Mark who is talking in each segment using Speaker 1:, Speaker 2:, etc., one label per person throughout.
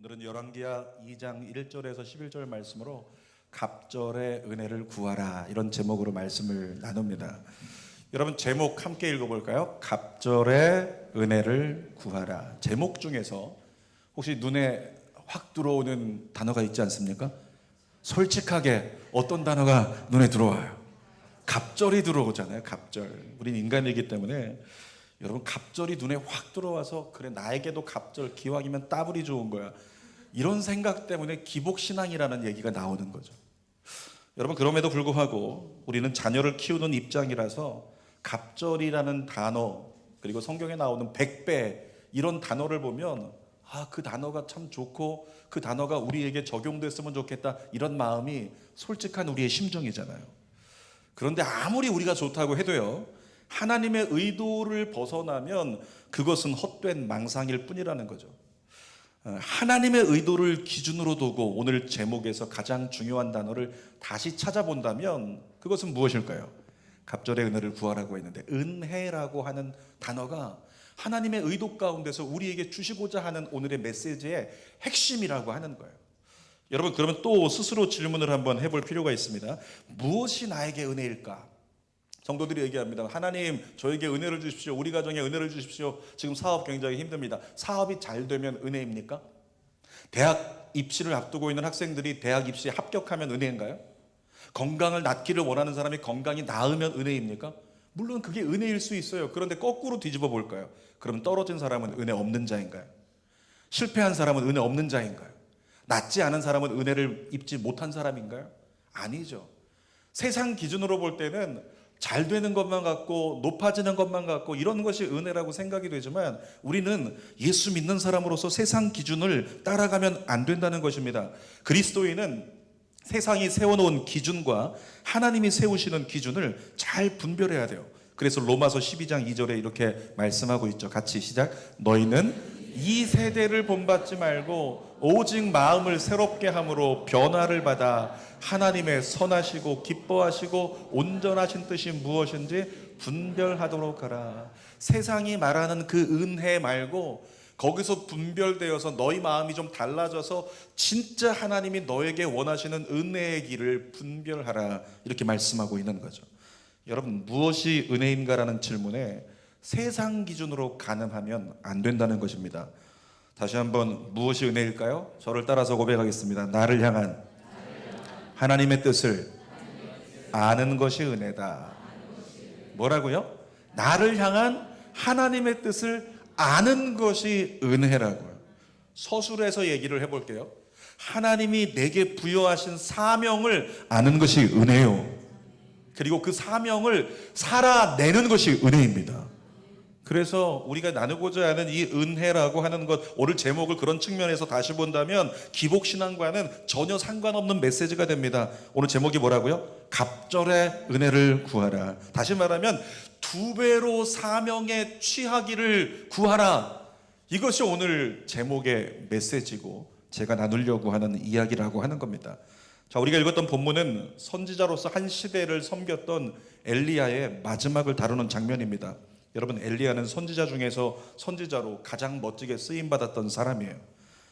Speaker 1: 오늘은 열왕기하 2장 1절에서 11절 말씀으로 갑절의 은혜를 구하라, 이런 제목으로 말씀을 나눕니다. 여러분, 제목 함께 읽어볼까요? 갑절의 은혜를 구하라. 제목 중에서 혹시 눈에 확 들어오는 단어가 있지 않습니까? 솔직하게 어떤 단어가 눈에 들어와요? 갑절이 들어오잖아요. 갑절. 우린 인간이기 때문에 여러분, 갑절이 눈에 확 들어와서 그래, 나에게도 갑절, 기왕이면 따블이 좋은 거야, 이런 생각 때문에 기복신앙이라는 얘기가 나오는 거죠. 여러분, 그럼에도 불구하고 우리는 자녀를 키우는 입장이라서 갑절이라는 단어, 그리고 성경에 나오는 백배, 이런 단어를 보면 그 단어가 참 좋고 그 단어가 우리에게 적용됐으면 좋겠다, 이런 마음이 솔직한 우리의 심정이잖아요. 그런데 아무리 우리가 좋다고 해도요, 하나님의 의도를 벗어나면 그것은 헛된 망상일 뿐이라는 거죠. 하나님의 의도를 기준으로 두고 오늘 제목에서 가장 중요한 단어를 다시 찾아본다면 그것은 무엇일까요? 갑절의 은혜를 구하라고 했는데, 은혜라고 하는 단어가 하나님의 의도 가운데서 우리에게 주시고자 하는 오늘의 메시지의 핵심이라고 하는 거예요. 여러분, 그러면 또 스스로 질문을 한번 해볼 필요가 있습니다. 무엇이 나에게 은혜일까? 성도들이 얘기합니다. 하나님, 저에게 은혜를 주십시오. 우리 가정에 은혜를 주십시오. 지금 사업 굉장히 힘듭니다. 사업이 잘 되면 은혜입니까? 대학 입시를 앞두고 있는 학생들이 대학 입시에 합격하면 은혜인가요? 건강을 낳기를 원하는 사람이 건강이 나으면 은혜입니까? 물론 그게 은혜일 수 있어요. 그런데 거꾸로 뒤집어 볼까요? 그럼 떨어진 사람은 은혜 없는 자인가요? 실패한 사람은 은혜 없는 자인가요? 낫지 않은 사람은 은혜를 입지 못한 사람인가요? 아니죠. 세상 기준으로 볼 때는 잘 되는 것만 같고 높아지는 것만 같고 이런 것이 은혜라고 생각이 되지만, 우리는 예수 믿는 사람으로서 세상 기준을 따라가면 안 된다는 것입니다. 그리스도인은 세상이 세워놓은 기준과 하나님이 세우시는 기준을 잘 분별해야 돼요. 그래서 로마서 12장 2절에 이렇게 말씀하고 있죠. 같이 시작. 너희는 이 세대를 본받지 말고 오직 마음을 새롭게 함으로 변화를 받아 하나님의 선하시고 기뻐하시고 온전하신 뜻이 무엇인지 분별하도록 하라. 세상이 말하는 그 은혜 말고 거기서 분별되어서 너희 마음이 좀 달라져서 진짜 하나님이 너에게 원하시는 은혜의 길을 분별하라, 이렇게 말씀하고 있는 거죠. 여러분, 무엇이 은혜인가라는 질문에 세상 기준으로 가늠하면 안 된다는 것입니다. 다시 한번, 무엇이 은혜일까요? 저를 따라서 고백하겠습니다. 나를 향한 하나님의 뜻을 아는 것이 은혜다. 뭐라고요? 나를 향한 하나님의 뜻을 아는 것이 은혜라고요. 서술해서 얘기를 해볼게요. 하나님이 내게 부여하신 사명을 아는 것이 은혜요. 그리고 그 사명을 살아내는 것이 은혜입니다. 그래서 우리가 나누고자 하는 이 은혜라고 하는 것, 오늘 제목을 그런 측면에서 다시 본다면 기복신앙과는 전혀 상관없는 메시지가 됩니다. 오늘 제목이 뭐라고요? 갑절의 은혜를 구하라. 다시 말하면 2배로 사명에 취하기를 구하라. 이것이 오늘 제목의 메시지고 제가 나누려고 하는 이야기라고 하는 겁니다. 자, 우리가 읽었던 본문은 선지자로서 한 시대를 섬겼던 엘리야의 마지막을 다루는 장면입니다. 여러분, 엘리야는 선지자 중에서 선지자로 가장 멋지게 쓰임받았던 사람이에요.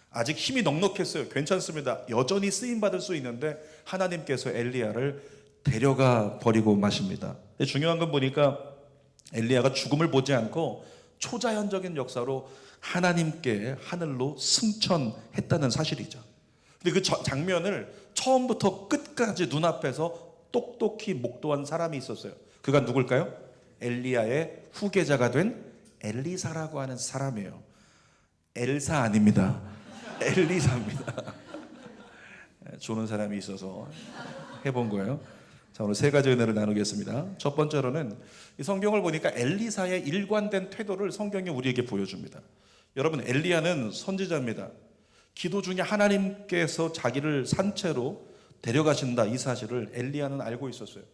Speaker 1: 아직 힘이 넉넉했어요. 괜찮습니다. 여전히 쓰임받을 수 있는데 하나님께서 엘리야를 데려가 버리고 마십니다. 중요한 건 보니까 엘리야가 죽음을 보지 않고 초자연적인 역사로 하나님께 하늘로 승천했다는 사실이죠. 근데 그 장면을 처음부터 끝까지 눈앞에서 똑똑히 목도한 사람이 있었어요. 그가 누굴까요? 엘리야의 후계자가 된 엘리사라고 하는 사람이에요. 엘사 아닙니다. 엘리사입니다. 조는 사람이 있어서 해본 거예요. 자, 오늘 3가지 은혜를 나누겠습니다. 첫 번째로는 이 성경을 보니까 엘리사의 일관된 태도를 성경이 우리에게 보여줍니다. 여러분, 엘리야는 선지자입니다. 기도 중에 하나님께서 자기를 산채로 데려가신다, 이 사실을 엘리야는 알고 있었어요.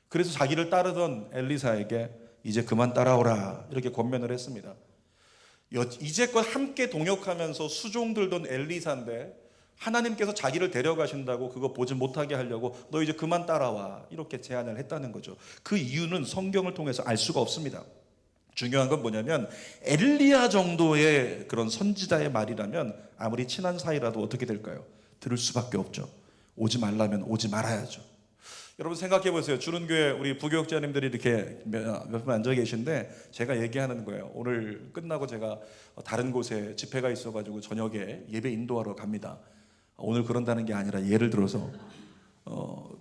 Speaker 1: 그래서 자기를 따르던 엘리사에게 이제 그만 따라오라, 이렇게 권면을 했습니다. 이제껏 함께 동역하면서 수종들던 엘리사인데 하나님께서 자기를 데려가신다고 그거 보지 못하게 하려고 너 이제 그만 따라와, 이렇게 제안을 했다는 거죠. 그 이유는 성경을 통해서 알 수가 없습니다. 중요한 건 뭐냐면 엘리야 정도의 그런 선지자의 말이라면 아무리 친한 사이라도 어떻게 될까요? 들을 수밖에 없죠. 오지 말라면 오지 말아야죠. 여러분 생각해 보세요. 주는교회 우리 부교육자님들이 이렇게 몇 분 앉아 계신데 제가 얘기하는 거예요. 오늘 끝나고 제가 다른 곳에 집회가 있어가지고 저녁에 예배 인도하러 갑니다. 오늘 그런다는 게 아니라 예를 들어서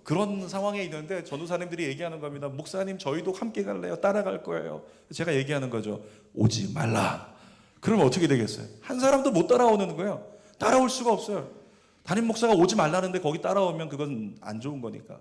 Speaker 1: 그런 상황에 있는데 전도사님들이 얘기하는 겁니다. 목사님 저희도 함께 갈래요? 따라갈 거예요. 제가 얘기하는 거죠. 오지 말라. 그러면 어떻게 되겠어요? 한 사람도 못 따라오는 거예요. 따라올 수가 없어요. 담임 목사가 오지 말라는데 거기 따라오면 그건 안 좋은 거니까.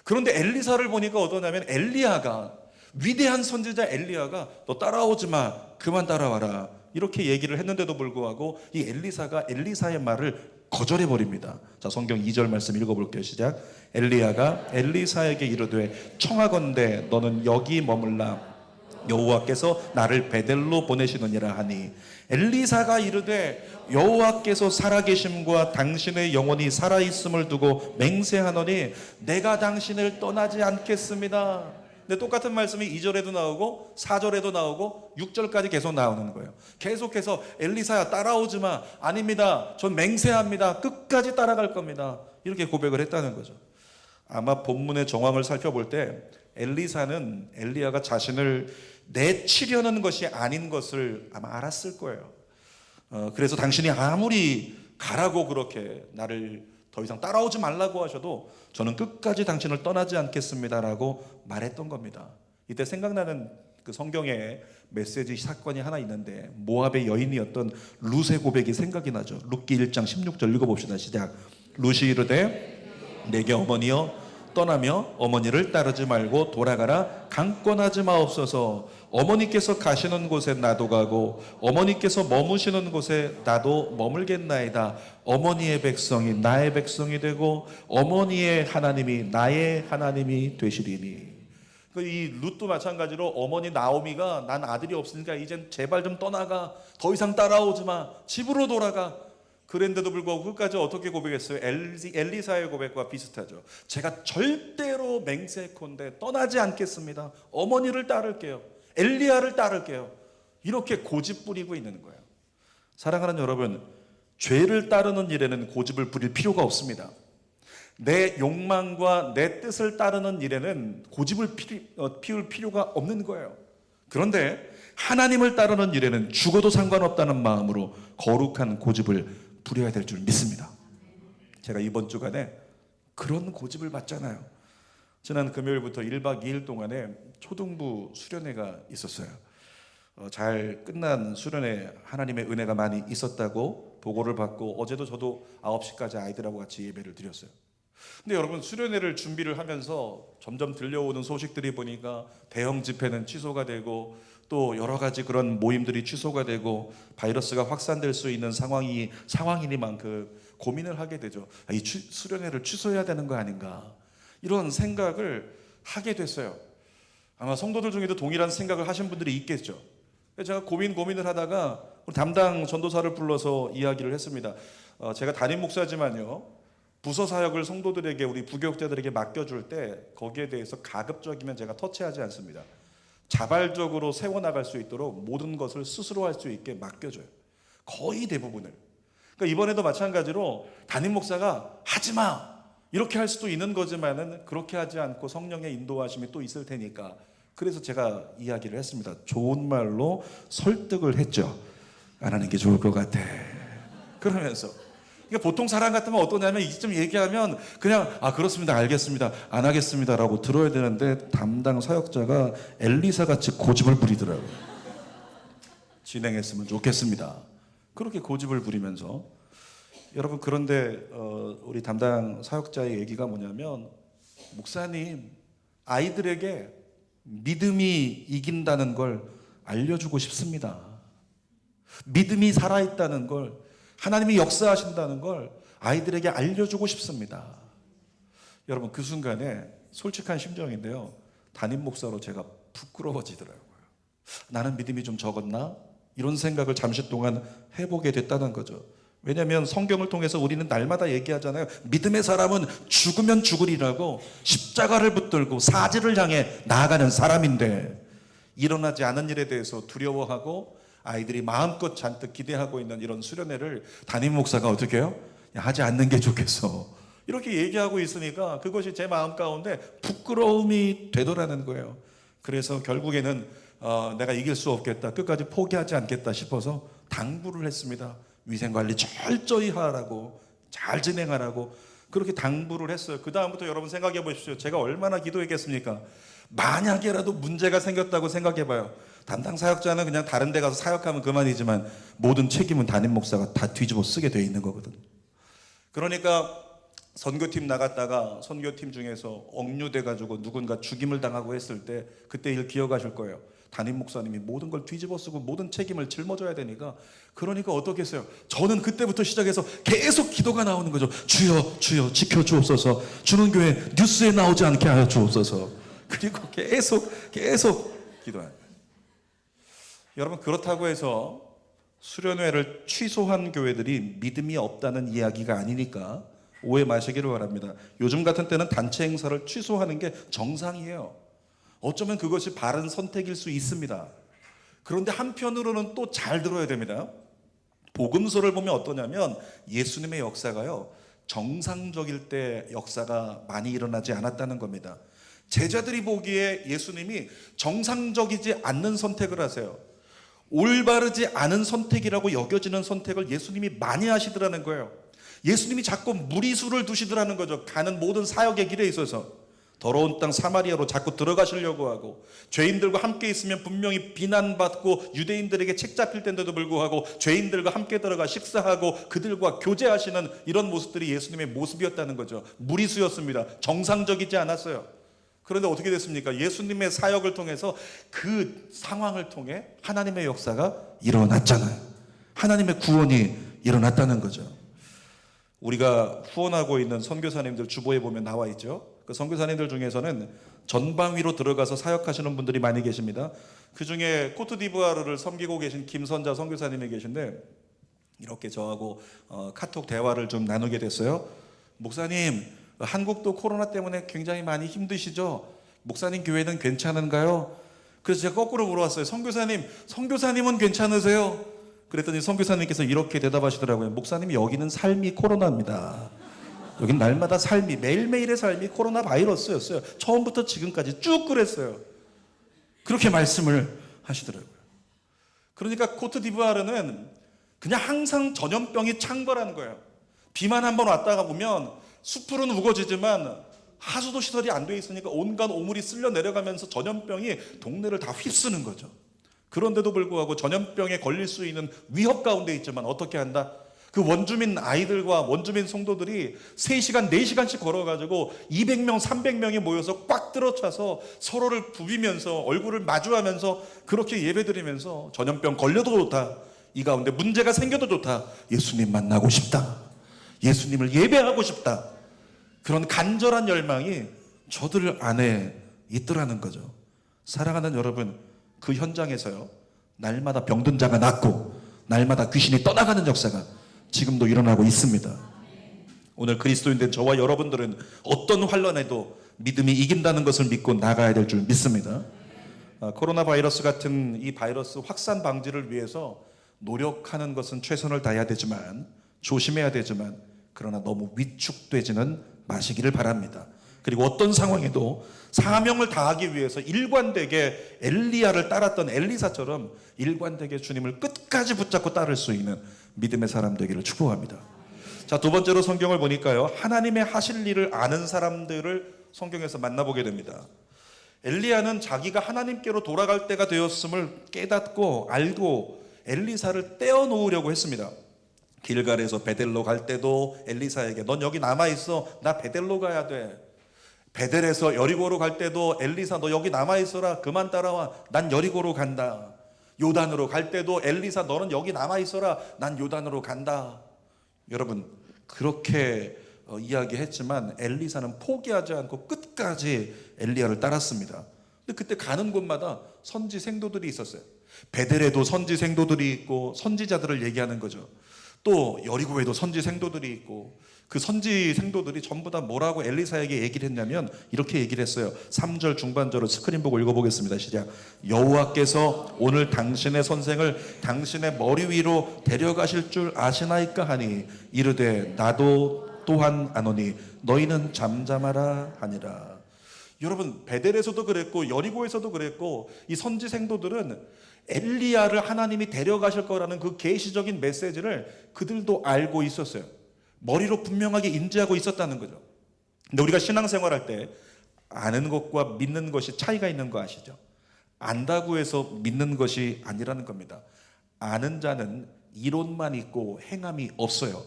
Speaker 1: 그런데 엘리사를 보니까 어떠냐면 엘리야가, 위대한 선지자 엘리야가 너 따라오지 마, 그만 따라와라 이렇게 얘기를 했는데도 불구하고 이 엘리사가 엘리사의 말을 거절해 버립니다. 자, 성경 2절 말씀 읽어볼게요. 시작. 엘리야가 엘리사에게 이르되 청하건대 너는 여기 머물라, 여호와께서 나를 베델로 보내시느니라 하니, 엘리사가 이르되 여호와께서 살아계심과 당신의 영혼이 살아있음을 두고 맹세하노니 내가 당신을 떠나지 않겠습니다. 근데 똑같은 말씀이 2절에도 나오고 4절에도 나오고 6절까지 계속 나오는 거예요. 계속해서 엘리사야 따라오지 마. 아닙니다. 전 맹세합니다. 끝까지 따라갈 겁니다. 이렇게 고백을 했다는 거죠. 아마 본문의 정황을 살펴볼 때 엘리사는 엘리야가 자신을 내치려는 것이 아닌 것을 아마 알았을 거예요. 그래서 당신이 아무리 가라고 그렇게 나를 더 이상 따라오지 말라고 하셔도 저는 끝까지 당신을 떠나지 않겠습니다라고 말했던 겁니다. 이때 생각나는 그 성경의 메시지 사건이 하나 있는데 모압의 여인이었던 룻의 고백이 생각이 나죠. 룻기 1장 16절 읽어봅시다. 시작. 룻이 이르되 내게 어머니여 떠나며 어머니를 따르지 말고 돌아가라. 강권하지 마옵소서. 어머니께서 가시는 곳에 나도 가고 어머니께서 머무시는 곳에 나도 머물겠나이다. 어머니의 백성이 나의 백성이 되고 어머니의 하나님이 나의 하나님이 되시리니. 이 룻도 마찬가지로 어머니 나오미가 난 아들이 없으니까 이젠 제발 좀 떠나가, 더 이상 따라오지 마, 집으로 돌아가. 그랬는데도 불구하고 끝까지 어떻게 고백했어요? 엘리사의 고백과 비슷하죠. 제가 절대로 맹세컨대 떠나지 않겠습니다. 어머니를 따를게요. 엘리야를 따를게요. 이렇게 고집 부리고 있는 거예요. 사랑하는 여러분, 죄를 따르는 일에는 고집을 부릴 필요가 없습니다. 내 욕망과 내 뜻을 따르는 일에는 고집을 피울 필요가 없는 거예요. 그런데 하나님을 따르는 일에는 죽어도 상관없다는 마음으로 거룩한 고집을 부려야 될 줄 믿습니다. 제가 이번 주간에 그런 고집을 받잖아요. 지난 금요일부터 1박 2일 동안에 초등부 수련회가 있었어요. 잘 끝난 수련회 하나님의 은혜가 많이 있었다고 보고를 받고 어제도 저도 9시까지 아이들하고 같이 예배를 드렸어요. 근데 여러분 수련회를 준비를 하면서 점점 들려오는 소식들이 보니까 대형 집회는 취소가 되고 또 여러 가지 그런 모임들이 취소가 되고 바이러스가 확산될 수 있는 상황이니만큼 고민을 하게 되죠. 이 수련회를 취소해야 되는 거 아닌가, 이런 생각을 하게 됐어요. 아마 성도들 중에도 동일한 생각을 하신 분들이 있겠죠. 제가 고민을 하다가 담당 전도사를 불러서 이야기를 했습니다. 제가 담임 목사지만요, 부서 사역을 성도들에게, 우리 부교육자들에게 맡겨줄 때 거기에 대해서 가급적이면 제가 터치하지 않습니다. 자발적으로 세워나갈 수 있도록 모든 것을 스스로 할 수 있게 맡겨줘요. 거의 대부분을. 그러니까 이번에도 마찬가지로 담임 목사가 하지마 이렇게 할 수도 있는 거지만은 그렇게 하지 않고 성령의 인도하심이 또 있을 테니까, 그래서 제가 이야기를 했습니다. 좋은 말로 설득을 했죠. 안 하는 게 좋을 것 같아. 그러면서 그러니까 보통 사람 같으면 어떠냐면 이쯤 얘기하면 그냥 그렇습니다, 알겠습니다, 안 하겠습니다라고 들어야 되는데 담당 사역자가 엘리사같이 고집을 부리더라고요. 진행했으면 좋겠습니다. 그렇게 고집을 부리면서, 여러분 그런데 우리 담당 사역자의 얘기가 뭐냐면, 목사님 아이들에게 믿음이 이긴다는 걸 알려주고 싶습니다. 믿음이 살아있다는 걸, 하나님이 역사하신다는 걸 아이들에게 알려주고 싶습니다. 여러분 그 순간에 솔직한 심정인데요, 담임 목사로 제가 부끄러워지더라고요. 나는 믿음이 좀 적었나? 이런 생각을 잠시 동안 해보게 됐다는 거죠. 왜냐하면 성경을 통해서 우리는 날마다 얘기하잖아요. 믿음의 사람은 죽으면 죽으리라고 십자가를 붙들고 사지를 향해 나아가는 사람인데, 일어나지 않은 일에 대해서 두려워하고 아이들이 마음껏 잔뜩 기대하고 있는 이런 수련회를 담임 목사가 어떻게 해요? 하지 않는 게 좋겠어, 이렇게 얘기하고 있으니까 그것이 제 마음 가운데 부끄러움이 되더라는 거예요. 그래서 결국에는 내가 이길 수 없겠다, 끝까지 포기하지 않겠다 싶어서 당부를 했습니다. 위생관리 철저히 하라고, 잘 진행하라고 그렇게 당부를 했어요. 그 다음부터 여러분 생각해 보십시오. 제가 얼마나 기도했겠습니까? 만약에라도 문제가 생겼다고 생각해 봐요. 담당 사역자는 그냥 다른 데 가서 사역하면 그만이지만 모든 책임은 담임 목사가 다 뒤집어 쓰게 돼 있는 거거든. 그러니까 선교팀 나갔다가 선교팀 중에서 억류돼 가지고 누군가 죽임을 당하고 했을 때 그때 일 기억하실 거예요. 담임 목사님이 모든 걸 뒤집어 쓰고 모든 책임을 짊어져야 되니까, 그러니까 어떻겠어요? 저는 그때부터 시작해서 계속 기도가 나오는 거죠. 주여 주여 지켜주옵소서, 주는 교회 뉴스에 나오지 않게 하여 주옵소서. 그리고 계속 기도해요. 여러분, 그렇다고 해서 수련회를 취소한 교회들이 믿음이 없다는 이야기가 아니니까 오해 마시기를 바랍니다. 요즘 같은 때는 단체 행사를 취소하는 게 정상이에요. 어쩌면 그것이 바른 선택일 수 있습니다. 그런데 한편으로는 또 잘 들어야 됩니다. 복음서를 보면 어떠냐면 예수님의 역사가요, 정상적일 때 역사가 많이 일어나지 않았다는 겁니다. 제자들이 보기에 예수님이 정상적이지 않는 선택을 하세요. 올바르지 않은 선택이라고 여겨지는 선택을 예수님이 많이 하시더라는 거예요. 예수님이 자꾸 무리수를 두시더라는 거죠. 가는 모든 사역의 길에 있어서 더러운 땅 사마리아로 자꾸 들어가시려고 하고, 죄인들과 함께 있으면 분명히 비난받고 유대인들에게 책 잡힐 텐데도 불구하고 죄인들과 함께 들어가 식사하고 그들과 교제하시는 이런 모습들이 예수님의 모습이었다는 거죠. 무리수였습니다. 정상적이지 않았어요. 그런데 어떻게 됐습니까? 예수님의 사역을 통해서 그 상황을 통해 하나님의 역사가 일어났잖아요. 하나님의 구원이 일어났다는 거죠. 우리가 후원하고 있는 선교사님들 주보에 보면 나와 있죠. 그 선교사님들 중에서는 전방위로 들어가서 사역하시는 분들이 많이 계십니다. 그 중에 코트디부아르를 섬기고 계신 김선자 선교사님이 계신데, 이렇게 저하고 카톡 대화를 좀 나누게 됐어요. 목사님, 한국도 코로나 때문에 굉장히 많이 힘드시죠? 목사님 교회는 괜찮은가요? 그래서 제가 거꾸로 물어봤어요. 선교사님은 괜찮으세요? 그랬더니 선교사님께서 이렇게 대답하시더라고요. 목사님, 여기는 삶이 코로나입니다. 여긴 날마다 삶이, 매일매일의 삶이 코로나 바이러스였어요. 처음부터 지금까지 쭉 그랬어요. 그렇게 말씀을 하시더라고요. 그러니까 코트디부아르는 그냥 항상 전염병이 창궐하는 거예요. 비만 한번 왔다가 보면 숲풀은 우거지지만 하수도 시설이 안 돼 있으니까 온갖 오물이 쓸려 내려가면서 전염병이 동네를 다 휩쓰는 거죠. 그런데도 불구하고 전염병에 걸릴 수 있는 위협 가운데 있지만 어떻게 한다? 그 원주민 아이들과 원주민 성도들이 3시간, 4시간씩 걸어가지고 200명, 300명이 모여서 꽉 들어차서 서로를 부비면서 얼굴을 마주하면서 그렇게 예배드리면서 전염병 걸려도 좋다, 이 가운데 문제가 생겨도 좋다, 예수님 만나고 싶다, 예수님을 예배하고 싶다, 그런 간절한 열망이 저들 안에 있더라는 거죠. 사랑하는 여러분, 그 현장에서요, 날마다 병든 자가 낫고 날마다 귀신이 떠나가는 역사가 지금도 일어나고 있습니다. 오늘 그리스도인 된 저와 여러분들은 어떤 환난에도 믿음이 이긴다는 것을 믿고 나가야 될 줄 믿습니다. 코로나 바이러스 같은 이 바이러스 확산 방지를 위해서 노력하는 것은 최선을 다해야 되지만, 조심해야 되지만, 그러나 너무 위축되지는 마시기를 바랍니다. 그리고 어떤 상황에도 사명을 다하기 위해서 일관되게 엘리야를 따랐던 엘리사처럼 일관되게 주님을 끝까지 붙잡고 따를 수 있는 믿음의 사람 되기를 축복합니다. 자, 두 번째로 성경을 보니까요, 하나님의 하실 일을 아는 사람들을 성경에서 만나보게 됩니다. 엘리야는 자기가 하나님께로 돌아갈 때가 되었음을 깨닫고 알고 엘리사를 떼어놓으려고 했습니다. 길갈에서 베델로 갈 때도 엘리사에게 넌 여기 남아있어, 나 베델로 가야 돼. 베델에서 여리고로 갈 때도 엘리사 너 여기 남아있어라, 그만 따라와, 난 여리고로 간다. 요단으로 갈 때도 엘리사 너는 여기 남아있어라, 난 요단으로 간다. 여러분, 그렇게 이야기했지만 엘리사는 포기하지 않고 끝까지 엘리야를 따랐습니다. 근데 그때 가는 곳마다 선지 생도들이 있었어요. 베델에도 선지 생도들이 있고 선지자들을 얘기하는 거죠. 또 여리고에도 선지 생도들이 있고 그 선지 생도들이 전부 다 뭐라고 엘리사에게 얘기를 했냐면 이렇게 얘기를 했어요. 3절 중반절을 스크린 보고 읽어보겠습니다. 시작. 여호와께서 오늘 당신의 선생을 당신의 머리 위로 데려가실 줄 아시나이까 하니 이르되 나도 또한 아노니 너희는 잠잠하라 하니라. 여러분, 베델에서도 그랬고 여리고에서도 그랬고 이 선지 생도들은 엘리야를 하나님이 데려가실 거라는 그 계시적인 메시지를 그들도 알고 있었어요. 머리로 분명하게 인지하고 있었다는 거죠. 근데 우리가 신앙생활할 때 아는 것과 믿는 것이 차이가 있는 거 아시죠? 안다고 해서 믿는 것이 아니라는 겁니다. 아는 자는 이론만 있고 행함이 없어요.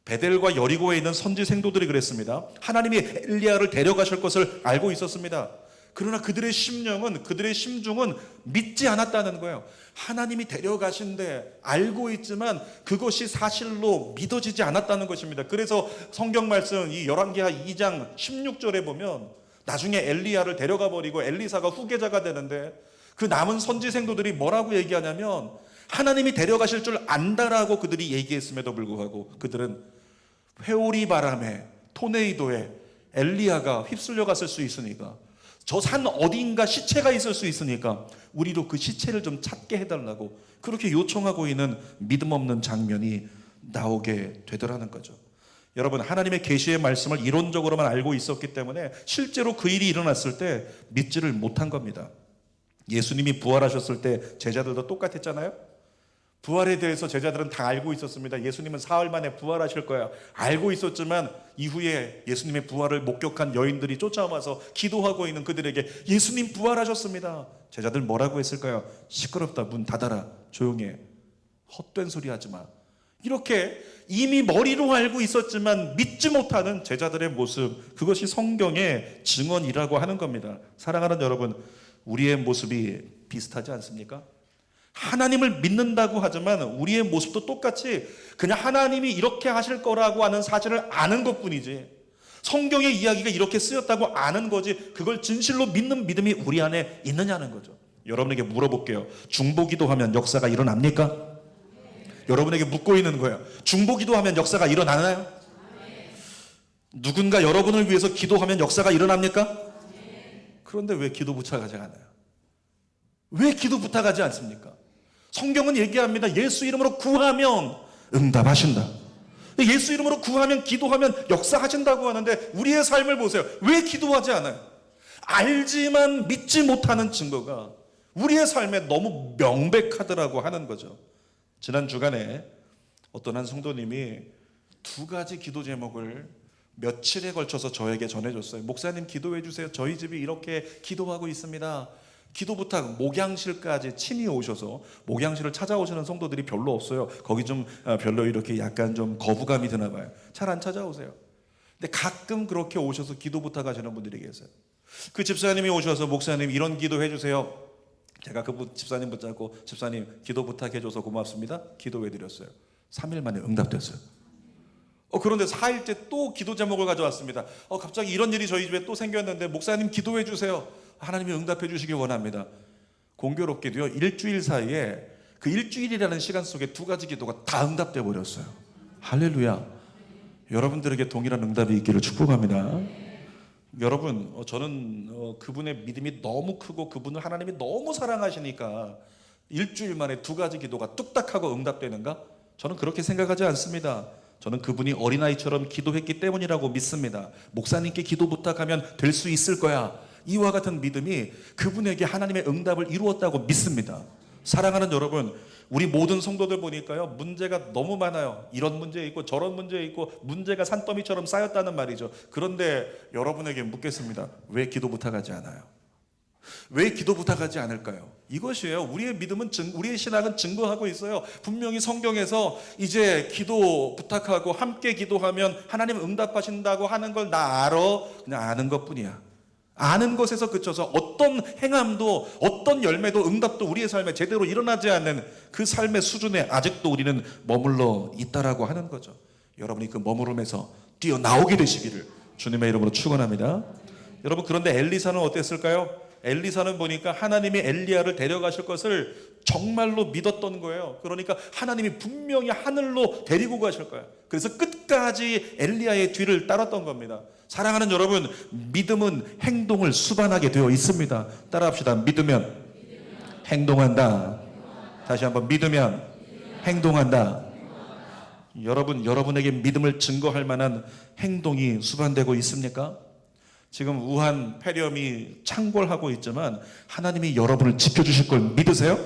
Speaker 1: 베델과 여리고에 있는 선지 생도들이 그랬습니다. 하나님이 엘리야를 데려가실 것을 알고 있었습니다. 그러나 그들의 심령은, 그들의 심중은 믿지 않았다는 거예요. 하나님이 데려가신데 알고 있지만 그것이 사실로 믿어지지 않았다는 것입니다. 그래서 성경 말씀 이 열왕기하 2장 16절에 보면 나중에 엘리야를 데려가 버리고 엘리사가 후계자가 되는데 그 남은 선지 생도들이 뭐라고 얘기하냐면 하나님이 데려가실 줄 안다라고 그들이 얘기했음에도 불구하고 그들은 회오리 바람에 토네이도에 엘리야가 휩쓸려 갔을 수 있으니까 저 산 어딘가 시체가 있을 수 있으니까 우리도 그 시체를 좀 찾게 해달라고 그렇게 요청하고 있는 믿음 없는 장면이 나오게 되더라는 거죠. 여러분, 하나님의 계시의 말씀을 이론적으로만 알고 있었기 때문에 실제로 그 일이 일어났을 때 믿지를 못한 겁니다. 예수님이 부활하셨을 때 제자들도 똑같았잖아요. 부활에 대해서 제자들은 다 알고 있었습니다. 예수님은 사흘 만에 부활하실 거야. 알고 있었지만 이후에 예수님의 부활을 목격한 여인들이 쫓아와서 기도하고 있는 그들에게 예수님 부활하셨습니다. 제자들 뭐라고 했을까요? 시끄럽다, 문 닫아라, 조용해, 헛된 소리 하지 마. 이렇게 이미 머리로 알고 있었지만 믿지 못하는 제자들의 모습, 그것이 성경의 증언이라고 하는 겁니다. 사랑하는 여러분, 우리의 모습이 비슷하지 않습니까? 하나님을 믿는다고 하지만 우리의 모습도 똑같이 그냥 하나님이 이렇게 하실 거라고 하는 사실을 아는 것뿐이지 성경의 이야기가 이렇게 쓰였다고 아는 거지 그걸 진실로 믿는 믿음이 우리 안에 있느냐는 거죠. 여러분에게 물어볼게요. 중보기도 하면 역사가 일어납니까? 여러분에게 묻고 있는 거예요. 중보기도 하면 역사가 일어나나요? 누군가 여러분을 위해서 기도하면 역사가 일어납니까? 그런데 왜 기도 부탁하지 않아요? 왜 기도 부탁하지 않습니까? 성경은 얘기합니다. 예수 이름으로 구하면 응답하신다. 예수 이름으로 구하면 기도하면 역사하신다고 하는데 우리의 삶을 보세요. 왜 기도하지 않아요? 알지만 믿지 못하는 증거가 우리의 삶에 너무 명백하더라고 하는 거죠. 지난 주간에 어떤 한 성도님이 2가지 기도 제목을 며칠에 걸쳐서 저에게 전해줬어요. 목사님 기도해 주세요. 저희 집이 이렇게 기도하고 있습니다. 기도 부탁, 목양실까지 친히 오셔서 목양실을 찾아오시는 성도들이 별로 없어요. 거기 좀 별로 이렇게 약간 좀 거부감이 드나 봐요. 잘 안 찾아오세요. 근데 가끔 그렇게 오셔서 기도 부탁하시는 분들이 계세요. 그 집사님이 오셔서 목사님 이런 기도해 주세요. 제가 그 집사님 붙잡고 집사님 기도 부탁해줘서 고맙습니다. 기도해드렸어요. 3일 만에 응답됐어요. 그런데 4일째 또 기도 제목을 가져왔습니다. 갑자기 이런 일이 저희 집에 또 생겼는데 목사님 기도해 주세요. 하나님이 응답해 주시기 원합니다. 공교롭게도요, 일주일 사이에 그 일주일이라는 시간 속에 2가지 기도가 다 응답돼 버렸어요. 할렐루야. 여러분들에게 동일한 응답이 있기를 축복합니다. 여러분, 저는 그분의 믿음이 너무 크고 그분을 하나님이 너무 사랑하시니까 일주일 만에 2가지 기도가 뚝딱하고 응답되는가? 저는 그렇게 생각하지 않습니다. 저는 그분이 어린아이처럼 기도했기 때문이라고 믿습니다. 목사님께 기도 부탁하면 될 수 있을 거야. 이와 같은 믿음이 그분에게 하나님의 응답을 이루었다고 믿습니다. 사랑하는 여러분, 우리 모든 성도들 보니까요, 문제가 너무 많아요. 이런 문제 있고 저런 문제 있고 문제가 산더미처럼 쌓였다는 말이죠. 그런데 여러분에게 묻겠습니다. 왜 기도 부탁하지 않아요? 왜 기도 부탁하지 않을까요? 이것이에요. 우리의 믿음은 우리의 신앙은 증거하고 있어요. 분명히 성경에서 이제 기도 부탁하고 함께 기도하면 하나님 응답하신다고 하는 걸 나 알아. 그냥 아는 것뿐이야. 아는 것에서 그쳐서 어떤 행함도 어떤 열매도 응답도 우리의 삶에 제대로 일어나지 않는 그 삶의 수준에 아직도 우리는 머물러 있다라고 하는 거죠. 여러분이 그 머무름에서 뛰어나오게 되시기를 주님의 이름으로 축원합니다. 여러분, 그런데 엘리사는 어땠을까요? 엘리사는 보니까 하나님이 엘리야를 데려가실 것을 정말로 믿었던 거예요. 그러니까 하나님이 분명히 하늘로 데리고 가실 거예요. 그래서 끝까지 엘리야의 뒤를 따랐던 겁니다. 사랑하는 여러분, 믿음은 행동을 수반하게 되어 있습니다. 따라합시다. 믿으면 행동한다. 다시 한번, 믿으면 행동한다. 여러분에게 믿음을 증거할 만한 행동이 수반되고 있습니까? 지금 우한 폐렴이 창궐하고 있지만 하나님이 여러분을 지켜주실 걸 믿으세요?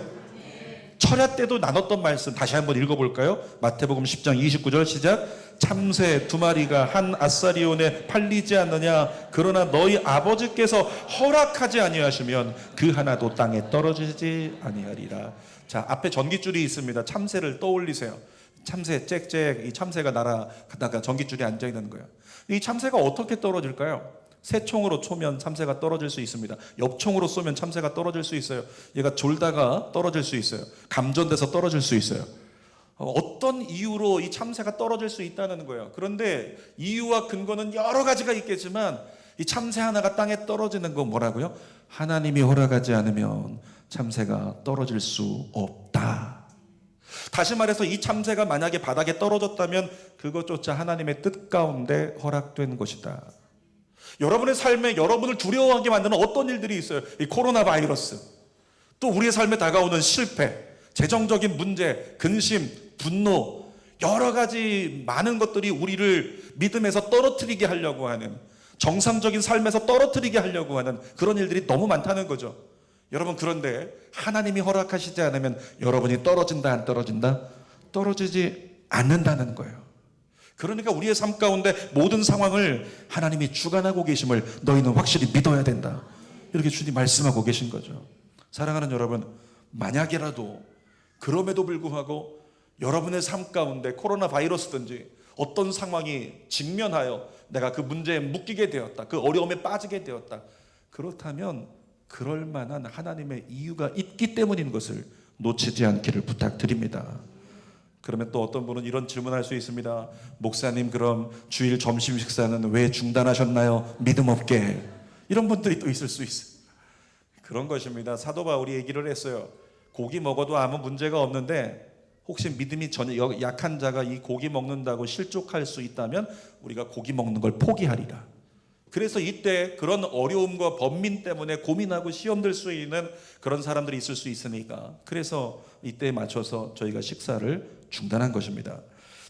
Speaker 1: 철야 때도 나눴던 말씀 다시 한번 읽어볼까요? 마태복음 10장 29절 시작. 참새 2마리가 한 아사리온에 팔리지 않느냐? 그러나 너희 아버지께서 허락하지 아니하시면 그 하나도 땅에 떨어지지 아니하리라. 자, 앞에 전깃줄이 있습니다. 참새를 떠올리세요. 참새 짹짹, 이 참새가 날아가다가 전깃줄이 앉아 있는 거예요. 이 참새가 어떻게 떨어질까요? 새 총으로 쏘면 참새가 떨어질 수 있습니다. 엽총으로 쏘면 참새가 떨어질 수 있어요. 얘가 졸다가 떨어질 수 있어요. 감전돼서 떨어질 수 있어요. 어떤 이유로 이 참새가 떨어질 수 있다는 거예요. 그런데 이유와 근거는 여러 가지가 있겠지만 이 참새 하나가 땅에 떨어지는 건 뭐라고요? 하나님이 허락하지 않으면 참새가 떨어질 수 없다. 다시 말해서 이 참새가 만약에 바닥에 떨어졌다면 그것조차 하나님의 뜻 가운데 허락된 것이다. 여러분의 삶에 여러분을 두려워하게 만드는 어떤 일들이 있어요. 이 코로나 바이러스, 또 우리의 삶에 다가오는 실패, 재정적인 문제, 근심, 분노, 여러 가지 많은 것들이 우리를 믿음에서 떨어뜨리게 하려고 하는, 정상적인 삶에서 떨어뜨리게 하려고 하는 그런 일들이 너무 많다는 거죠. 여러분, 그런데 하나님이 허락하시지 않으면 여러분이 떨어진다 안 떨어진다? 떨어지지 않는다는 거예요. 그러니까 우리의 삶 가운데 모든 상황을 하나님이 주관하고 계심을 너희는 확실히 믿어야 된다. 이렇게 주님 말씀하고 계신 거죠. 사랑하는 여러분, 만약이라도 그럼에도 불구하고 여러분의 삶 가운데 코로나 바이러스든지 어떤 상황이 직면하여 내가 그 문제에 묶이게 되었다, 그 어려움에 빠지게 되었다, 그렇다면 그럴 만한 하나님의 이유가 있기 때문인 것을 놓치지 않기를 부탁드립니다. 그러면 또 어떤 분은 이런 질문할 수 있습니다. 목사님, 그럼 주일 점심 식사는 왜 중단하셨나요? 믿음 없게. 이런 분들이 또 있을 수 있어요. 그런 것입니다. 사도 바울이 얘기를 했어요. 고기 먹어도 아무 문제가 없는데 혹시 믿음이 전혀 약한 자가 이 고기 먹는다고 실족할 수 있다면 우리가 고기 먹는 걸 포기하리라. 그래서 이때 그런 어려움과 번민 때문에 고민하고 시험 들 수 있는 그런 사람들이 있을 수 있으니까, 그래서 이때에 맞춰서 저희가 식사를 중단한 것입니다.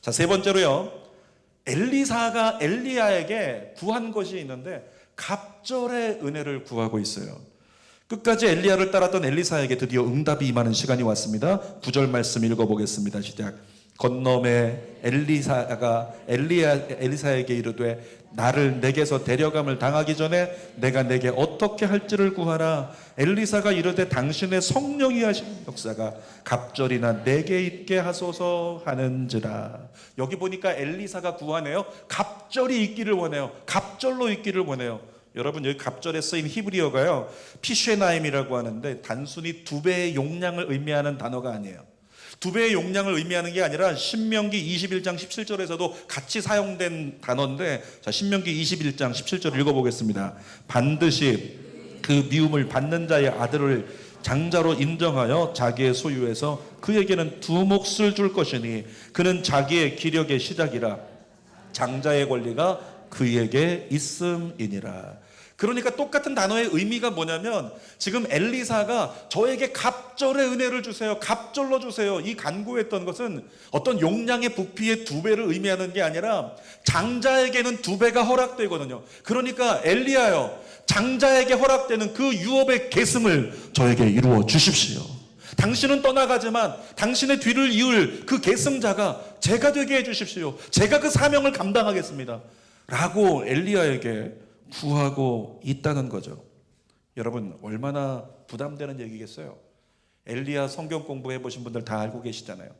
Speaker 1: 자, 세 번째로요, 엘리사가 엘리야에게 구한 것이 있는데 갑절의 은혜를 구하고 있어요. 끝까지 엘리야를 따랐던 엘리사에게 드디어 응답이 임하는 시간이 왔습니다. 9절 말씀 읽어보겠습니다. 시작. 건너매 엘리사가 엘리사에게 이르되 나를 내게서 데려감을 당하기 전에 내가 내게 어떻게 할지를 구하라. 엘리사가 이르되 당신의 성령이 하신 역사가 갑절이나 내게 있게 하소서 하는지라. 여기 보니까 엘리사가 구하네요. 갑절이 있기를 원해요. 갑절로 있기를 원해요. 여러분, 여기 갑절에 쓰인 히브리어가요, 피쉐나임이라고 하는데 단순히 2배의 용량을 의미하는 단어가 아니에요. 2배의 용량을 의미하는 게 아니라 신명기 21장 17절에서도 같이 사용된 단어인데, 자, 신명기 21장 17절 읽어보겠습니다. 반드시 그 미움을 받는 자의 아들을 장자로 인정하여 자기의 소유에서 그에게는 2 몫을 줄 것이니 그는 자기의 기력의 시작이라 장자의 권리가 그에게 있음이니라. 그러니까 똑같은 단어의 의미가 뭐냐면 지금 엘리사가 저에게 갑절의 은혜를 주세요, 갑절로 주세요, 이 간구했던 것은 어떤 용량의 부피의 2배를 의미하는 게 아니라 장자에게는 2배가 허락되거든요. 그러니까 엘리야요, 장자에게 허락되는 그 유업의 계승을 저에게 이루어 주십시오. 당신은 떠나가지만 당신의 뒤를 이을 그 계승자가 제가 되게 해주십시오. 제가 그 사명을 감당하겠습니다 라고 엘리야에게 구하고 있다는 거죠. 여러분, 얼마나 부담되는 얘기겠어요. 엘리야 성경 공부해 보신 분들 다 알고 계시잖아요.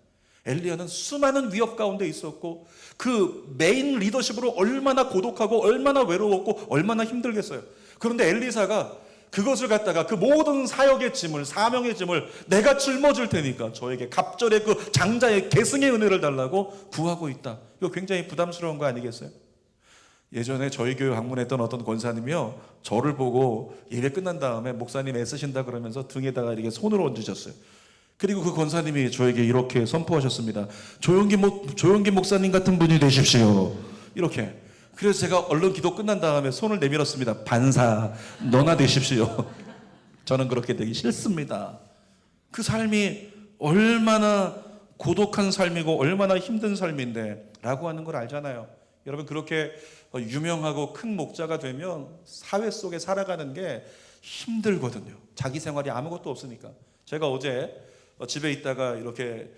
Speaker 1: 엘리야는 수많은 위협 가운데 있었고 그 메인 리더십으로 얼마나 고독하고 얼마나 외로웠고 얼마나 힘들겠어요. 그런데 엘리사가 그것을 갖다가 그 모든 사역의 짐을, 사명의 짐을 내가 짊어질 테니까 저에게 갑절의 그 장자의 계승의 은혜를 달라고 구하고 있다. 이거 굉장히 부담스러운 거 아니겠어요? 예전에 저희 교회 방문했던 어떤 권사님이요, 저를 보고 예배 끝난 다음에 목사님 애쓰신다 그러면서 등에다가 이렇게 손을 얹으셨어요. 그리고 그 권사님이 저에게 이렇게 선포하셨습니다. 조용기 목사님 같은 분이 되십시오. 이렇게. 그래서 제가 얼른 기도 끝난 다음에 손을 내밀었습니다. 반사 너나 되십시오. 저는 그렇게 되기 싫습니다. 그 삶이 얼마나 고독한 삶이고 얼마나 힘든 삶인데 라고 하는 걸 알잖아요. 여러분, 그렇게 유명하고 큰 목자가 되면 사회 속에 살아가는 게 힘들거든요. 자기 생활이 아무것도 없으니까. 제가 어제 집에 있다가 이렇게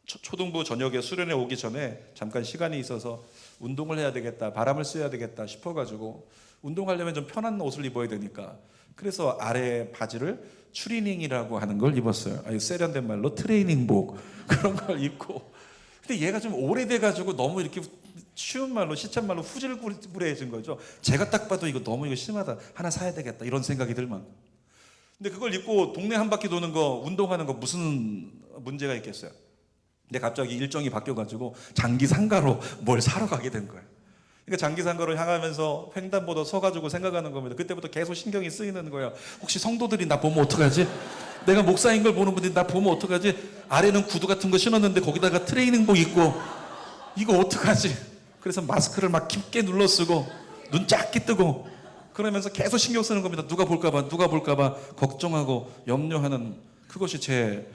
Speaker 1: 초등부 저녁에 수련회 오기 전에 잠깐 시간이 있어서 운동을 해야 되겠다, 바람을 쐬야 되겠다 싶어가지고, 운동하려면 좀 편한 옷을 입어야 되니까 그래서 아래 바지를 추리닝이라고 하는 걸 입었어요. 아주 세련된 말로 트레이닝복 그런 걸 입고. 근데 얘가 좀 오래돼가지고 너무 이렇게 쉬운 말로, 시쳇말로 후질구레해진 거죠. 제가 딱 봐도 이거 너무 심하다, 하나 사야 되겠다 이런 생각이 들 만큼. 근데 그걸 입고 동네 한 바퀴 도는 거, 운동하는 거 무슨 문제가 있겠어요. 근데 갑자기 일정이 바뀌어가지고 장기 상가로 뭘 사러 가게 된 거예요. 그러니까 장기 상가를 향하면서 횡단보도 서가지고 생각하는 겁니다. 그때부터 계속 신경이 쓰이는 거예요. 혹시 성도들이 나 보면 어떡하지? 내가 목사인 걸 보는 분들이 나 보면 어떡하지? 아래는 구두 같은 거 신었는데 거기다가 트레이닝복 입고 이거 어떡하지? 그래서 마스크를 막 깊게 눌러 쓰고 눈 작게 뜨고 그러면서 계속 신경 쓰는 겁니다. 누가 볼까봐 걱정하고 염려하는, 그것이 제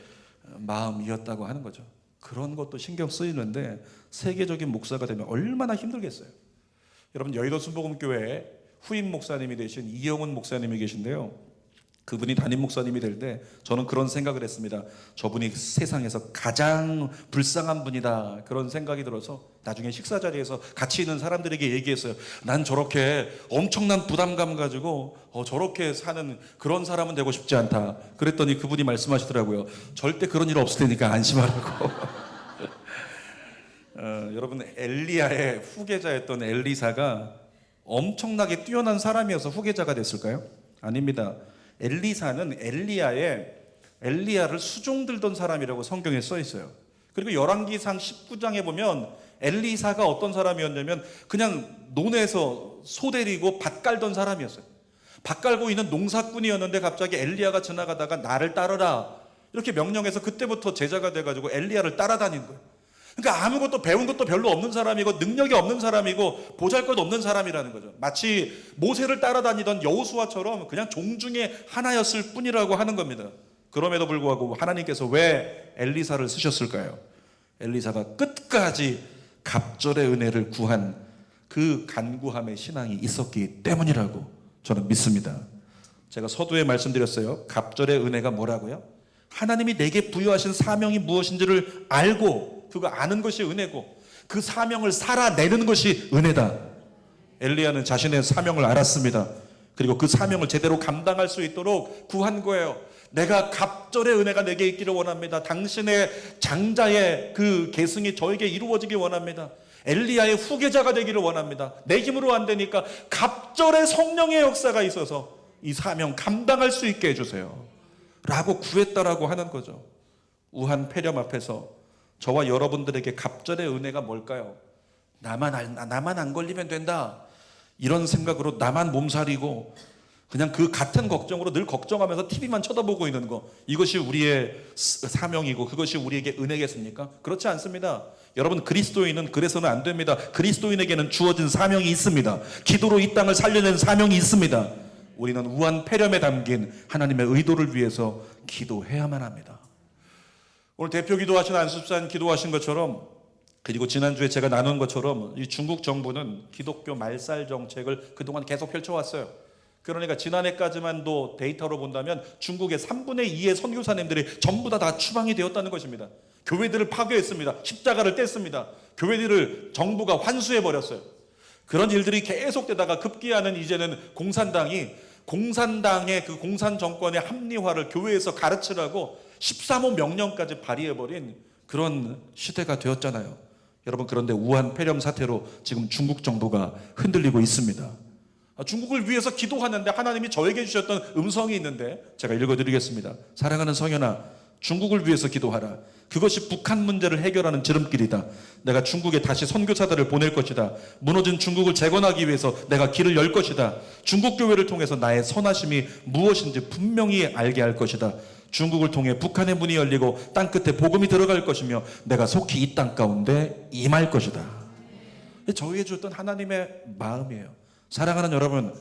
Speaker 1: 마음이었다고 하는 거죠. 그런 것도 신경 쓰이는데 세계적인 목사가 되면 얼마나 힘들겠어요. 여러분, 여의도 순복음교회에 후임 목사님이 되신 이영훈 목사님이 계신데요, 그분이 담임 목사님이 될 때 저는 그런 생각을 했습니다. 저분이 세상에서 가장 불쌍한 분이다, 그런 생각이 들어서 나중에 식사 자리에서 같이 있는 사람들에게 얘기했어요. 난 저렇게 엄청난 부담감 가지고 저렇게 사는 그런 사람은 되고 싶지 않다. 그랬더니 그분이 말씀하시더라고요. 절대 그런 일 없을 테니까 안심하라고. 여러분, 엘리야의 후계자였던 엘리사가 엄청나게 뛰어난 사람이어서 후계자가 됐을까요? 아닙니다. 엘리사는 엘리야를 수종들던 사람이라고 성경에 써 있어요. 그리고 열왕기상 19장에 보면 엘리사가 어떤 사람이었냐면 그냥 논에서 소 데리고 밭 깔던 사람이었어요. 밭 깔고 있는 농사꾼이었는데 갑자기 엘리야가 지나가다가 나를 따르라 이렇게 명령해서 그때부터 제자가 돼가지고 엘리야를 따라다니는 거예요. 그러니까 아무것도 배운 것도 별로 없는 사람이고 능력이 없는 사람이고 보잘것없는 사람이라는 거죠. 마치 모세를 따라다니던 여호수아처럼 그냥 종 중에 하나였을 뿐이라고 하는 겁니다. 그럼에도 불구하고 하나님께서 왜 엘리사를 쓰셨을까요? 엘리사가 끝까지 갑절의 은혜를 구한 그 간구함의 신앙이 있었기 때문이라고 저는 믿습니다. 제가 서두에 말씀드렸어요. 갑절의 은혜가 뭐라고요? 하나님이 내게 부여하신 사명이 무엇인지를 알고 그거 아는 것이 은혜고 그 사명을 살아내는 것이 은혜다. 엘리야는 자신의 사명을 알았습니다. 그리고 그 사명을 제대로 감당할 수 있도록 구한 거예요. 내가 갑절의 은혜가 내게 있기를 원합니다. 당신의 장자의 그 계승이 저에게 이루어지기 원합니다. 엘리야의 후계자가 되기를 원합니다. 내 힘으로 안 되니까 갑절의 성령의 역사가 있어서 이 사명 감당할 수 있게 해주세요 라고 구했다라고 하는 거죠. 우한 폐렴 앞에서 저와 여러분들에게 갑절의 은혜가 뭘까요? 나만 안 걸리면 된다 이런 생각으로 나만 몸살이고 그냥 그 같은 걱정으로 늘 걱정하면서 TV만 쳐다보고 있는 거, 이것이 우리의 사명이고 그것이 우리에게 은혜겠습니까? 그렇지 않습니다. 여러분, 그리스도인은 그래서는 안 됩니다. 그리스도인에게는 주어진 사명이 있습니다. 기도로 이 땅을 살려낸 사명이 있습니다. 우리는 우한 폐렴에 담긴 하나님의 의도를 위해서 기도해야만 합니다. 오늘 대표 기도하신 안수산 기도하신 것처럼, 그리고 지난주에 제가 나눈 것처럼 이 중국 정부는 기독교 말살 정책을 그동안 계속 펼쳐왔어요. 그러니까 지난해까지만도 데이터로 본다면 중국의 3분의 2의 선교사님들이 전부 다 추방이 되었다는 것입니다. 교회들을 파괴했습니다. 십자가를 뗐습니다. 교회들을 정부가 환수해버렸어요. 그런 일들이 계속되다가 급기야는 이제는 공산당의 그 공산 정권의 합리화를 교회에서 가르치라고 13호 명령까지 발의해버린 그런 시대가 되었잖아요. 여러분, 그런데 우한 폐렴 사태로 지금 중국 정부가 흔들리고 있습니다. 중국을 위해서 기도하는데 하나님이 저에게 주셨던 음성이 있는데 제가 읽어드리겠습니다. 사랑하는 성현아, 중국을 위해서 기도하라. 그것이 북한 문제를 해결하는 지름길이다. 내가 중국에 다시 선교사들을 보낼 것이다. 무너진 중국을 재건하기 위해서 내가 길을 열 것이다. 중국 교회를 통해서 나의 선하심이 무엇인지 분명히 알게 할 것이다. 중국을 통해 북한의 문이 열리고 땅끝에 복음이 들어갈 것이며 내가 속히 이 땅 가운데 임할 것이다. 저희에 줬던 하나님의 마음이에요. 사랑하는 여러분,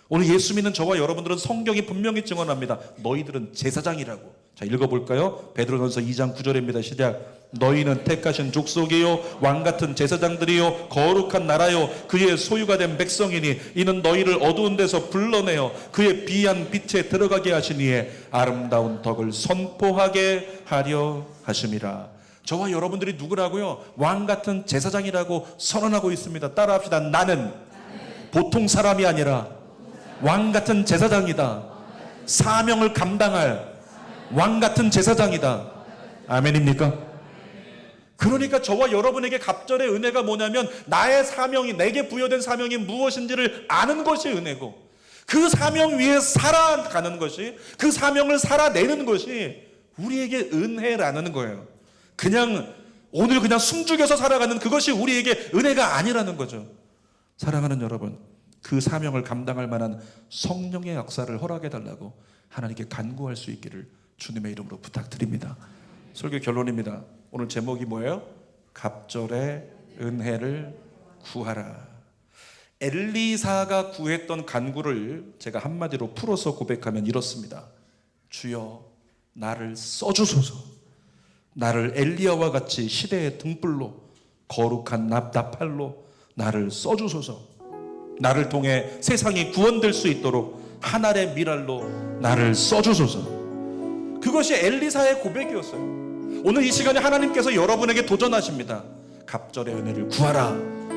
Speaker 1: 오늘 예수 믿는 저와 여러분들은 성경이 분명히 증언합니다. 너희들은 제사장이라고. 자, 읽어볼까요? 베드로전서 2장 9절입니다. 시작. 너희는 택하신 족속이요 왕같은 제사장들이요 거룩한 나라요 그의 소유가 된 백성이니 이는 너희를 어두운 데서 불러내어 그의 비한 빛에 들어가게 하시니에 아름다운 덕을 선포하게 하려 하심이라. 저와 여러분들이 누구라고요? 왕같은 제사장이라고 선언하고 있습니다. 따라합시다. 나는 보통 사람이 아니라 왕같은 제사장이다. 사명을 감당할 왕같은 제사장이다. 아멘입니까? 그러니까 저와 여러분에게 갑절의 은혜가 뭐냐면 나의 사명이, 내게 부여된 사명이 무엇인지를 아는 것이 은혜고, 그 사명 위에 살아가는 것이, 그 사명을 살아내는 것이 우리에게 은혜라는 거예요. 그냥 오늘 그냥 숨죽여서 살아가는 그것이 우리에게 은혜가 아니라는 거죠. 사랑하는 여러분, 그 사명을 감당할 만한 성령의 역사를 허락해 달라고 하나님께 간구할 수 있기를 주님의 이름으로 부탁드립니다. 설교 결론입니다. 오늘 제목이 뭐예요? 갑절의 은혜를 구하라. 엘리사가 구했던 간구를 제가 한마디로 풀어서 고백하면 이렇습니다. 주여 나를 써주소서. 나를 엘리야와 같이 시대의 등불로, 거룩한 나팔로 나를 써주소서. 나를 통해 세상이 구원될 수 있도록 하늘의 미랄로 나를 써주소서. 그것이 엘리사의 고백이었어요. 오늘 이 시간에 하나님께서 여러분에게 도전하십니다. 갑절의 은혜를 구하라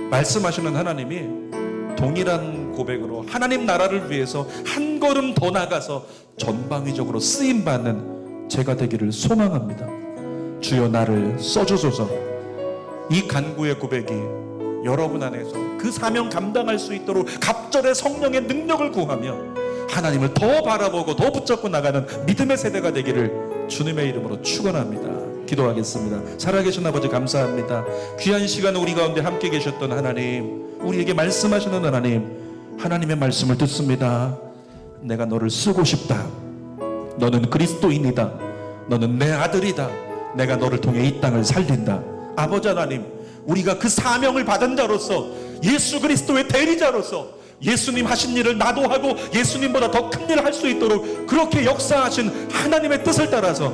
Speaker 1: 말씀하시는 하나님이 동일한 고백으로 하나님 나라를 위해서 한 걸음 더 나가서 전방위적으로 쓰임받는 제가 되기를 소망합니다. 주여 나를 써주소서. 이 간구의 고백이 여러분 안에서 그 사명 감당할 수 있도록 갑절의 성령의 능력을 구하며 하나님을 더 바라보고 더 붙잡고 나가는 믿음의 세대가 되기를 주님의 이름으로 축원합니다. 기도하겠습니다. 살아계신 아버지 감사합니다. 귀한 시간 우리 가운데 함께 계셨던 하나님, 우리에게 말씀하시는 하나님, 하나님의 말씀을 듣습니다. 내가 너를 쓰고 싶다. 너는 그리스도인이다. 너는 내 아들이다. 내가 너를 통해 이 땅을 살린다. 아버지 하나님, 우리가 그 사명을 받은 자로서, 예수 그리스도의 대리자로서 예수님 하신 일을 나도 하고 예수님보다 더 큰 일을 할 수 있도록 그렇게 역사하신 하나님의 뜻을 따라서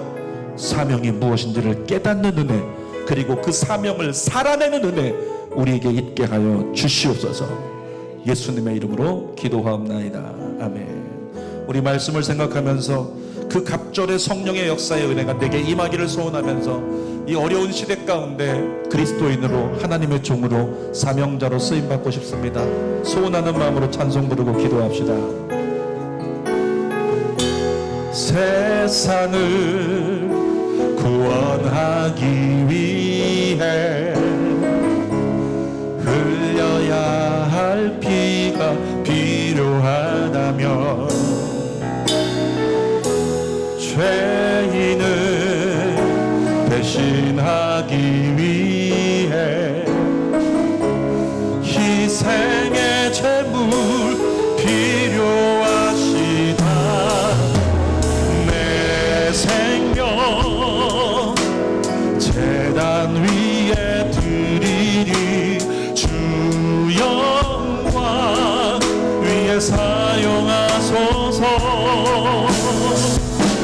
Speaker 1: 사명이 무엇인지를 깨닫는 은혜, 그리고 그 사명을 살아내는 은혜 우리에게 있게 하여 주시옵소서. 예수님의 이름으로 기도하옵나이다. 아멘. 우리 말씀을 생각하면서 그 갑절의 성령의 역사의 은혜가 내게 임하기를 소원하면서 이 어려운 시대 가운데 그리스도인으로 하나님의 종으로 사명자로 쓰임받고 싶습니다. 소원하는 마음으로 찬송 부르고 기도합시다. 세상을 구원하기 위해 흘려야 할 피가 필요하다면 죄인을 대신하기 위해 희생의 제물 필요하시다. 내 생명 제단 위에 드리리. 주 영광 위에 사용하소서.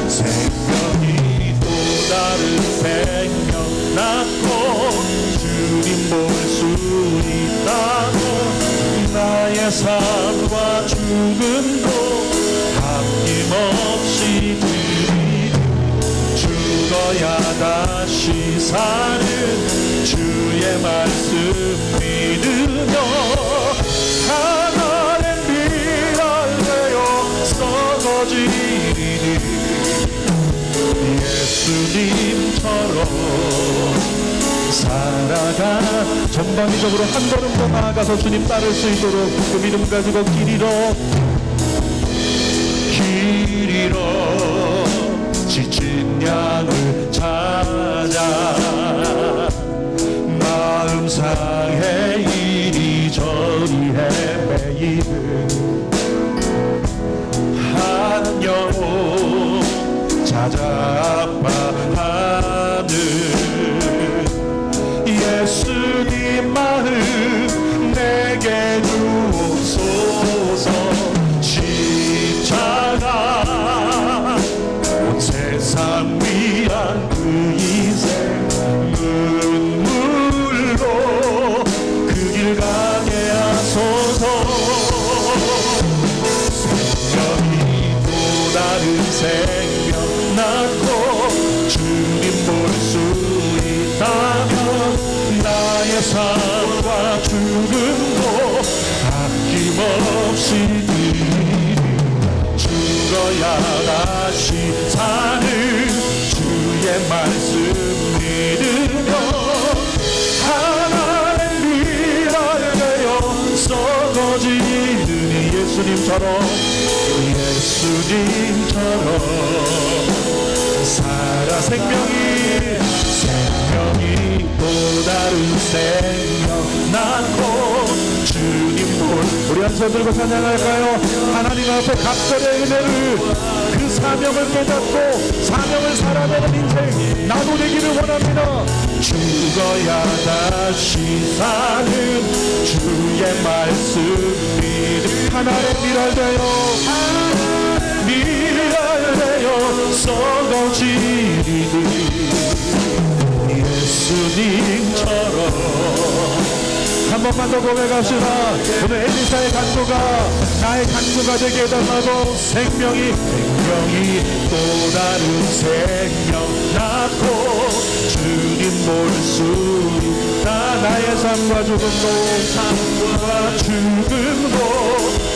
Speaker 1: 생명이 또 다른 생명 낳고 주님 볼 수 있다고 나의 삶과 죽음도 아낌없이 드리리. 죽어야 다시 사는 주의 말씀 믿으며 하늘의 미랄 되어 썩어지리니 예수님처럼 살아가 전방위적으로 한 걸음 더 나아가서 주님 따를 수 있도록 그 믿음 가지고 길 잃어 지친 양을 찾아 마음 상해 이리저리 헤매이는 한 영혼 찾아 아파하는 예수님 마음 내게 주옵소서. 십자가 온 세상 위한 그 인생 눈물로 그 길 가게 하소서. 생명이 또 다른 생명 낳고 주님 볼 수 있다면 나의 삶과 죽음도 아낌없이 드리리. 죽어야 다시 사는 주의 말씀 믿으며 하나의 미랄 되어 썩어지는 예수님처럼 살아 생명이 또 다른 생명 낳고 주님 볼. 우리 한 손 들고 찬양할까요? 하나님 앞에 갑절의 은혜를 그 사명을 깨닫고 사명을 살아내는 인생 나도 되기를 원합니다. 죽어야 다시 사는 주의 말씀 믿음 하나의 미랄 되어 썩어지리니 예수님처럼. 한 번만 더 고백합시다. 오늘 엘리사의 간구가 나의 간구가 되게 해달라고. 생명이 또 다른 생명 낳고 주님 볼 수 있다. 나의 삶과 죽음도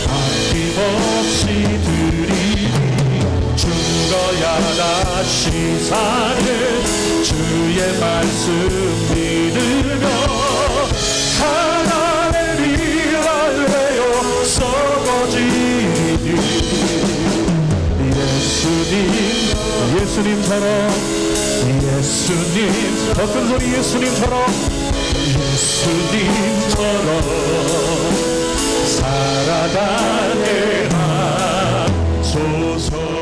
Speaker 1: 아낌없이 드리리. 죽어야 다시 사는 주의 말씀 믿으며 하나의 미랄 되어 썩어지니 예수님처럼 더 큰 소리 예수님처럼 살아가게 하소서.